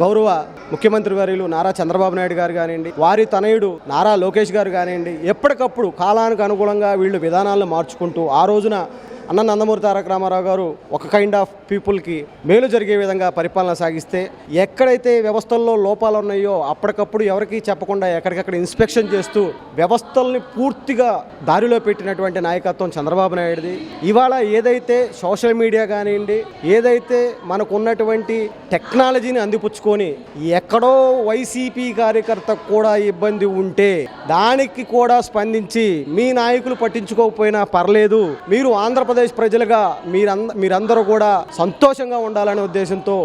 Speaker 7: గౌరవ ముఖ్యమంత్రి వర్యులు నారా చంద్రబాబు నాయుడు గారు కానివ్వండి, వారి తనయుడు నారా లోకేష్ గారు కానివ్వండి, ఎప్పటికప్పుడు కాలానికి అనుగుణంగా వీళ్ళు విధానాలను మార్చుకుంటూ ఆ రోజున అన్న నందమూరి తారక రామారావు గారు ఒక కైండ్ ఆఫ్ పీపుల్కి మేలు జరిగే విధంగా పరిపాలన సాగిస్తే ఎక్కడైతే వ్యవస్థల్లో లోపాలు ఉన్నాయో అప్పటికప్పుడు ఎవరికీ చెప్పకుండా ఎక్కడికక్కడ ఇన్స్పెక్షన్ చేస్తూ వ్యవస్థల్ని పూర్తిగా దారిలో పెట్టినటువంటి నాయకత్వం చంద్రబాబు నాయుడుది. ఇవాళ ఏదైతే సోషల్ మీడియా కానివ్వండి, ఏదైతే మనకు ఉన్నటువంటి టెక్నాలజీని అందిపుచ్చుకొని ఎక్కడో వైసీపీ కార్యకర్తకు కూడా ఇబ్బంది ఉంటే దానికి కూడా స్పందించి మీ నాయకులు పట్టించుకోకపోయినా పర్లేదు, మీరు ఆంధ్రప్రదేశ్ ప్రజలుగా మీరందరూ కూడా సంతోషంగా ఉండాలనే ఉద్దేశంతో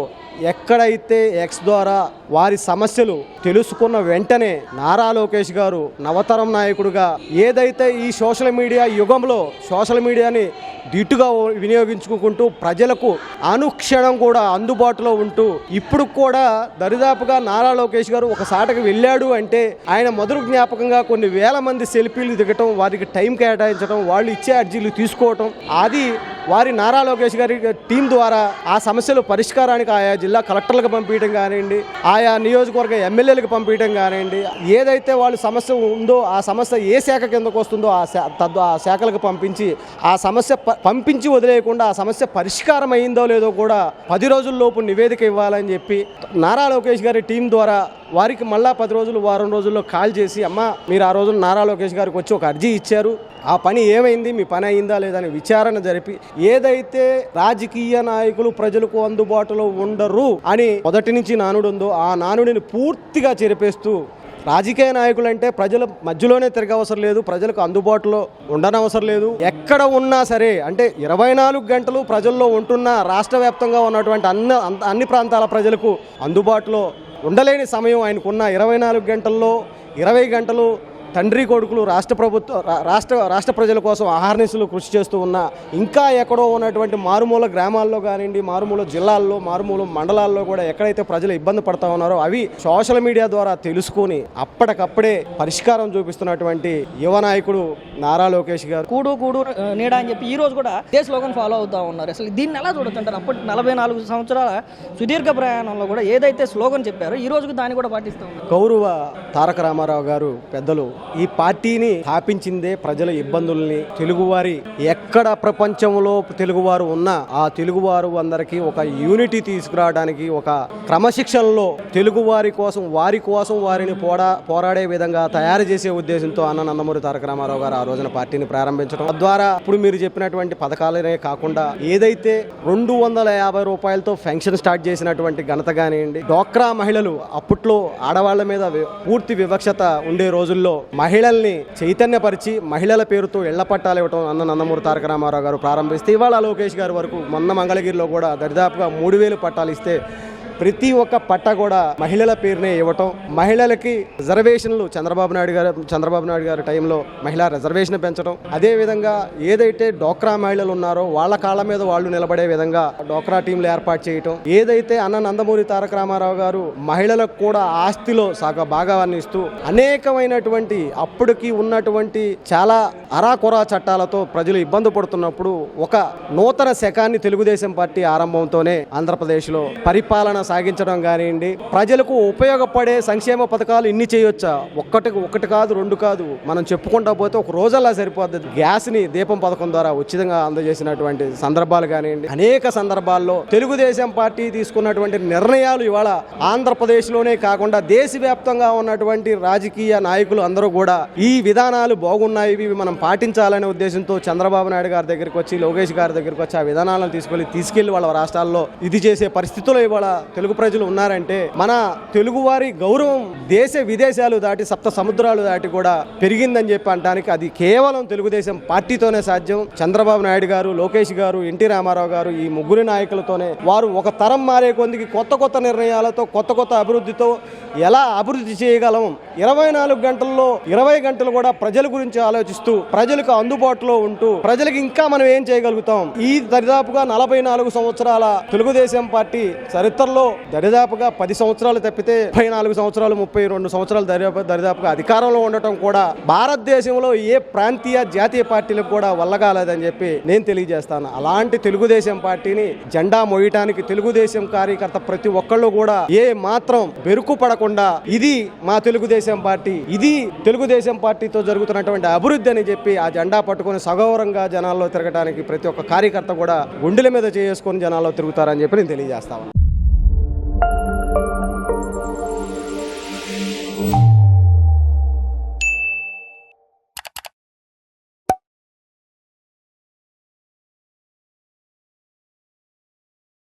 Speaker 7: ఎక్కడైతే ఎక్స్ ద్వారా వారి సమస్యలు తెలుసుకున్న వెంటనే నారా లోకేష్ గారు నవతరం నాయకుడిగా ఏదైతే ఈ సోషల్ మీడియా యుగంలో సోషల్ మీడియాని దిట్టుగా వినియోగించుకుంటూ ప్రజలకు అనుక్షణం కూడా అందుబాటులో ఉంటూ ఇప్పుడు కూడా దరిదాపుగా నారా లోకేష్ గారు ఒక సాటకు వెళ్ళాడు అంటే ఆయన మొదటి జ్ఞాపకంగా కొన్ని వేల మంది సెల్ఫీలు దిగటం, వారికి టైం కేటాయించడం, వాళ్ళు ఇచ్చే అర్జీలు తీసుకోవటం, అది వారి నారా లోకేష్ గారి టీం ద్వారా ఆ సమస్యలు పరిష్కారానికి ఆయా జిల్లా కలెక్టర్లకు పంపించడం కానివ్వండి, ఆయా నియోజకవర్గ ఎమ్మెల్యేలకు పంపించడం కానివ్వండి, ఏదైతే వాళ్ళ సమస్య ఉందో ఆ సమస్య ఏ శాఖ కిందకు వస్తుందో ఆ శాఖలకు పంపించి వదిలేయకుండా ఆ సమస్య పరిష్కారం అయిందో లేదో కూడా 10 రోజుల్లోపు నివేదిక ఇవ్వాలని చెప్పి నారా లోకేష్ గారి టీం ద్వారా వారికి మళ్ళా 10 రోజులు వారం రోజుల్లో కాల్ చేసి, అమ్మ మీరు ఆ రోజున నారా లోకేష్ గారికి వచ్చి ఒక అర్జీ ఇచ్చారు, ఆ పని ఏమైంది, మీ పని అయిందా లేదని విచారణ జరిపి ఏదైతే రాజకీయ నాయకులు ప్రజలకు అందుబాటులో ఉండరు అని మొదటి నుంచి నానుడు ఉందో ఆ నానుడిని పూర్తిగా చెరిపేస్తూ రాజకీయ నాయకులు అంటే ప్రజల మధ్యలోనే తిరగవసరం లేదు, ప్రజలకు అందుబాటులో ఉండనవసరం లేదు, ఎక్కడ ఉన్నా సరే అంటే 24 గంటలు ప్రజల్లో ఉంటున్న రాష్ట్ర వ్యాప్తంగా ఉన్నటువంటి అన్ని ప్రాంతాల ప్రజలకు అందుబాటులో ఉండలేని సమయం ఆయనకున్న 24 గంటల్లో 20 గంటలు తండ్రి కొడుకులు రాష్ట్ర ప్రజల కోసం అహర్నిశలు కృషి చేస్తూ ఉన్నా ఇంకా ఎక్కడో ఉన్నటువంటి మారుమూల గ్రామాల్లో కానివ్వండి, మారుమూల జిల్లాల్లో, మారుమూల మండలాల్లో కూడా ఎక్కడైతే ప్రజలు ఇబ్బంది పడతా ఉన్నారో అవి సోషల్ మీడియా ద్వారా తెలుసుకొని అప్పటికప్పుడే పరిష్కారం చూపిస్తున్నటువంటి యువ నాయకుడు నారా లోకేష్ గారు.
Speaker 1: కూడు నీడ అని చెప్పి ఈ రోజు కూడా ఇదే స్లోగన్ ఫాలో అవుతా ఉన్నారు. అసలు దీన్ని ఎలా చూడొచ్చంటారు? అప్పటి 44 సంవత్సరాల సుదీర్ఘ ప్రయాణంలో కూడా ఏదైతే స్లోగన్ చెప్పారో ఈ రోజుకి దాన్ని కూడా పాటిస్తూ ఉన్నారు.
Speaker 7: గౌరవ తారక రామారావు గారు పెద్దలు ఈ పార్టీని స్థాపించిందే ప్రజల ఇబ్బందుల్ని, తెలుగువారి ఎక్కడ ప్రపంచంలో తెలుగువారు ఉన్నా ఆ తెలుగువారు అందరికీ ఒక యూనిటీ తీసుకురావడానికి, ఒక క్రమశిక్షణలో తెలుగువారి కోసం వారిని పోరాడే విధంగా తయారు చేసే ఉద్దేశంతో అన్న నందమూరి తారక రామారావు గారు ఆ రోజున పార్టీని ప్రారంభించడం తద్వారా ఇప్పుడు మీరు చెప్పినటువంటి పథకాలనే కాకుండా ఏదైతే 250 రూపాయలతో పెన్షన్ స్టార్ట్ చేసినటువంటి ఘనత కానివ్వండి, డ్వాక్రా మహిళలు అప్పట్లో ఆడవాళ్ల మీద పూర్తి వివక్షత ఉండే రోజుల్లో మహిళల్ని చైతన్యపరిచి మహిళల పేరుతో ఇళ్ల పట్టాలు ఇవ్వటం అన్న నందమూరి తారక రామారావు గారు ప్రారంభిస్తే ఇవాళ లోకేష్ గారి వరకు మొన్న మంగళగిరిలో కూడా దరిదాపుగా 3000 పట్టాలు ఇస్తే ప్రతి ఒక్క పట్ట కూడా మహిళల పేరునే ఇవ్వటం, మహిళలకి రిజర్వేషన్లు చంద్రబాబు నాయుడు గారి టైంలో మహిళా రిజర్వేషన్ పెంచడం, అదేవిధంగా ఏదైతే డ్వాక్రా మహిళలు ఉన్నారో వాళ్ళ కాళ్ళ మీద వాళ్ళు నిలబడే విధంగా డ్వాక్రా టీంలు ఏర్పాటు చేయటం, ఏదైతే అన్న నందమూరి తారక రామారావు గారు మహిళలకు కూడా ఆస్తిలో భాగాన్ని ఇస్తూ అనేకమైనటువంటి అప్పటికి ఉన్నటువంటి చాలా అరాకొరా చట్టాలతో ప్రజలు ఇబ్బంది పడుతున్నప్పుడు ఒక నూతన శకాన్ని తెలుగుదేశం పార్టీ ఆరంభంతోనే ఆంధ్రప్రదేశ్లో పరిపాలన సాగించడం కానివ్వండి, ప్రజలకు ఉపయోగపడే సంక్షేమ పథకాలు ఇన్ని చేయొచ్చా? ఒకటి కాదు, 2 కాదు, మనం చెప్పుకుంటా పోతే ఒక రోజల్లా సరిపోద్ది. గ్యాస్ని దీపం పథకం ద్వారా ఉచితంగా అందజేసినటువంటి సందర్భాలు కానివ్వండి, అనేక సందర్భాల్లో తెలుగుదేశం పార్టీ తీసుకున్నటువంటి నిర్ణయాలు ఇవాళ ఆంధ్రప్రదేశ్లోనే కాకుండా దేశవ్యాప్తంగా ఉన్నటువంటి రాజకీయ నాయకులు అందరూ కూడా ఈ విధానాలు బాగున్నాయి, ఇవి మనం పాటించాలనే ఉద్దేశంతో చంద్రబాబు నాయుడు గారి దగ్గరికి వచ్చి, లోకేష్ గారి దగ్గరికి వచ్చి ఆ విధానాలను తీసుకెళ్లి వాళ్ళ రాష్ట్రాల్లో ఇది చేసే పరిస్థితుల్లో ఇవాళ తెలుగు ప్రజలు ఉన్నారంటే మన తెలుగువారి గౌరవం దేశ విదేశాలు దాటి సప్త సముద్రాలు దాటి కూడా పెరిగిందని చెప్పి అనడానికి అది కేవలం తెలుగుదేశం పార్టీతోనే సాధ్యం. చంద్రబాబు నాయుడు గారు, లోకేష్ గారు, ఎన్టీ రామారావు గారు ఈ ముగ్గురు నాయకులతోనే వారు ఒక తరం మారే కొందికి కొత్త కొత్త నిర్ణయాలతో కొత్త కొత్త అభివృద్ధితో ఎలా అభివృద్ధి చేయగలం, 24 గంటల్లో 20 గంటలు కూడా ప్రజల గురించి ఆలోచిస్తూ ప్రజలకు అందుబాటులో ఉంటూ ప్రజలకు ఇంకా మనం ఏం చేయగలుగుతాం. ఈ దరిదాపుగా 44 సంవత్సరాల తెలుగుదేశం పార్టీ చరిత్రలో దరిదాపుగా 10 సంవత్సరాలు తప్పితే 34 సంవత్సరాలు 32 సంవత్సరాలు దరిదాపుగా అధికారంలో ఉండటం కూడా భారతదేశంలో ఏ ప్రాంతీయ జాతీయ పార్టీలకు కూడా వల్లగాలేదని చెప్పి నేను తెలియజేస్తాను. అలాంటి తెలుగుదేశం పార్టీని జెండా మోయటానికి తెలుగుదేశం కార్యకర్త ప్రతి ఒక్కళ్ళు కూడా ఏ మాత్రం బెరుకు పడకుండా ఇది మా తెలుగుదేశం పార్టీ, ఇది తెలుగుదేశం పార్టీతో జరుగుతున్నటువంటి అభివృద్ధి అని చెప్పి ఆ జెండా పట్టుకొని సగౌరవంగా జనాల్లో తిరగడానికి ప్రతి ఒక్క కార్యకర్త కూడా గుండెల మీద చేసుకొని జనాల్లో తిరుగుతారని చెప్పి నేను తెలియజేస్తాను.